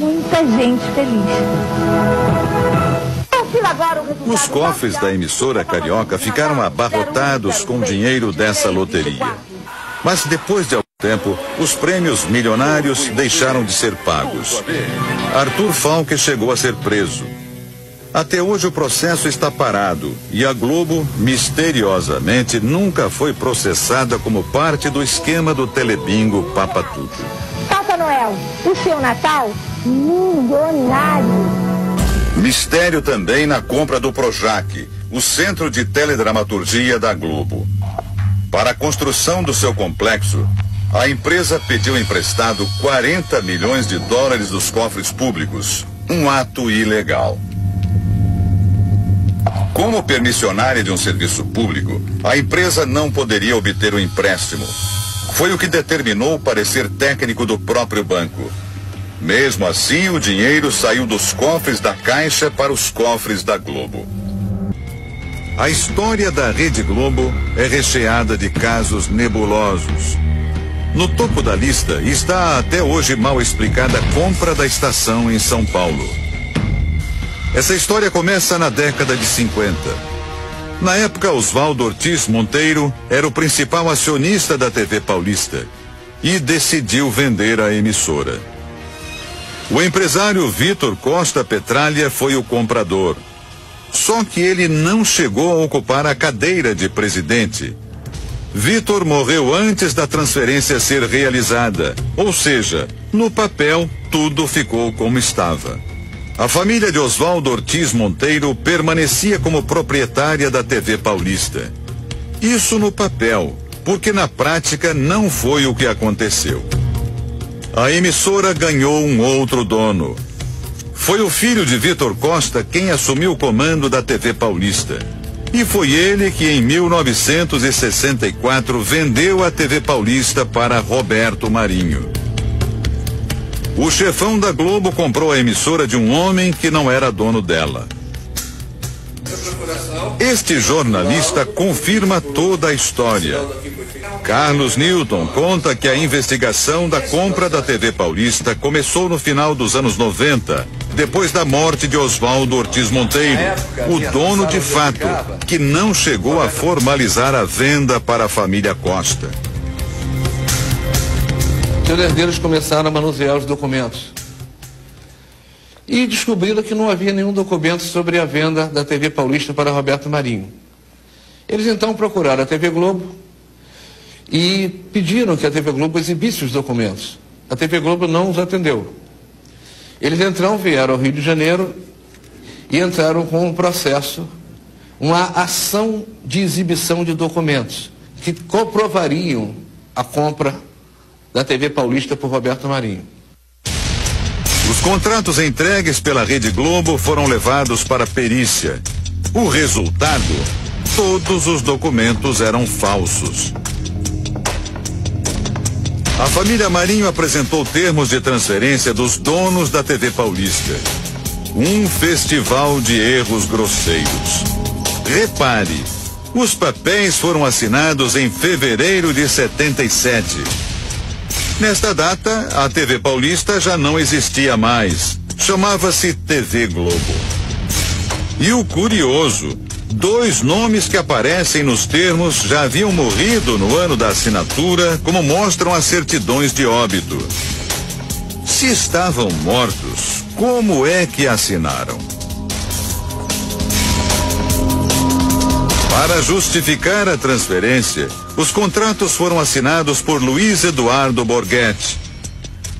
muita gente feliz. Os cofres da emissora carioca ficaram abarrotados com dinheiro dessa loteria. Mas depois de algum tempo, os prêmios milionários deixaram de ser pagos. Arthur Falck chegou a ser preso. Até hoje o processo está parado e a Globo, misteriosamente, nunca foi processada como parte do esquema do Telebingo Papa Tudo. Papai Noel, o seu Natal milionário. Mistério também na compra do Projac, o centro de teledramaturgia da Globo. Para a construção do seu complexo, a empresa pediu emprestado 40 milhões de dólares dos cofres públicos, um ato ilegal. Como permissionária de um serviço público, a empresa não poderia obter o empréstimo. Foi o que determinou o parecer técnico do próprio banco. Mesmo assim, o dinheiro saiu dos cofres da Caixa para os cofres da Globo. A história da Rede Globo é recheada de casos nebulosos. No topo da lista está a até hoje mal explicada compra da estação em São Paulo. Essa história começa na década de 50. Na época, Oswaldo Ortiz Monteiro era o principal acionista da TV Paulista e decidiu vender a emissora. O empresário Vitor Costa Petralha foi o comprador. Só que ele não chegou a ocupar a cadeira de presidente. Vitor morreu antes da transferência ser realizada, ou seja, no papel tudo ficou como estava. A família de Oswaldo Ortiz Monteiro permanecia como proprietária da TV Paulista. Isso no papel, porque na prática não foi o que aconteceu. A emissora ganhou um outro dono. Foi o filho de Vitor Costa quem assumiu o comando da TV Paulista. E foi ele que em 1964 vendeu a TV Paulista para Roberto Marinho. O chefão da Globo comprou a emissora de um homem que não era dono dela. Este jornalista confirma toda a história. Carlos Newton conta que a investigação da compra da TV Paulista começou no final dos anos 90, depois da morte de Oswaldo Ortiz Monteiro, o dono de fato, que não chegou a formalizar a venda para a família Costa. Os herdeiros começaram a manusear os documentos e descobriram que não havia nenhum documento sobre a venda da TV Paulista para Roberto Marinho. Eles então procuraram a TV Globo e pediram que a TV Globo exibisse os documentos. A TV Globo não os atendeu. Eles então vieram ao Rio de Janeiro e entraram com um processo, uma ação de exibição de documentos que comprovariam a compra da TV Paulista por Roberto Marinho. Os contratos entregues pela Rede Globo foram levados para perícia. O resultado? Todos os documentos eram falsos. A família Marinho apresentou termos de transferência dos donos da TV Paulista. Um festival de erros grosseiros. Repare, os papéis foram assinados em fevereiro de 77. Nesta data, a TV Paulista já não existia mais. Chamava-se TV Globo. E o curioso, 2 nomes que aparecem nos termos já haviam morrido no ano da assinatura, como mostram as certidões de óbito. Se estavam mortos, como é que assinaram? Para justificar a transferência, os contratos foram assinados por Luiz Eduardo Borghetti.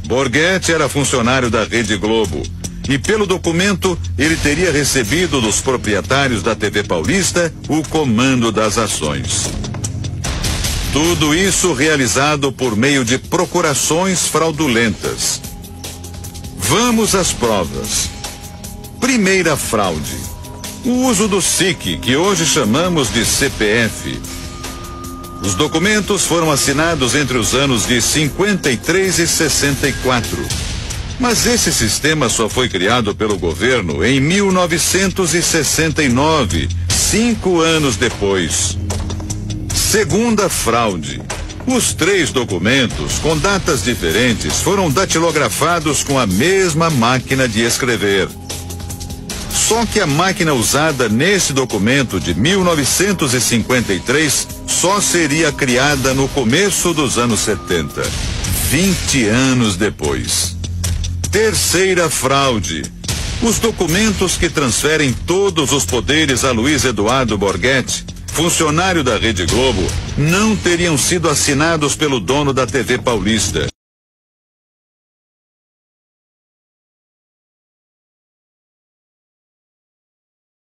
Borghetti era funcionário da Rede Globo e, pelo documento, ele teria recebido dos proprietários da TV Paulista o comando das ações. Tudo isso realizado por meio de procurações fraudulentas. Vamos às provas. Primeira fraude. O uso do SIC, que hoje chamamos de CPF. Os documentos foram assinados entre os anos de 53 e 64. Mas esse sistema só foi criado pelo governo em 1969, 5 anos depois. Segunda fraude. Os 3 documentos, com datas diferentes, foram datilografados com a mesma máquina de escrever. Só que a máquina usada nesse documento de 1953 só seria criada no começo dos anos 70, 20 anos depois. Terceira fraude. Os documentos que transferem todos os poderes a Luiz Eduardo Borghetti, funcionário da Rede Globo, não teriam sido assinados pelo dono da TV Paulista.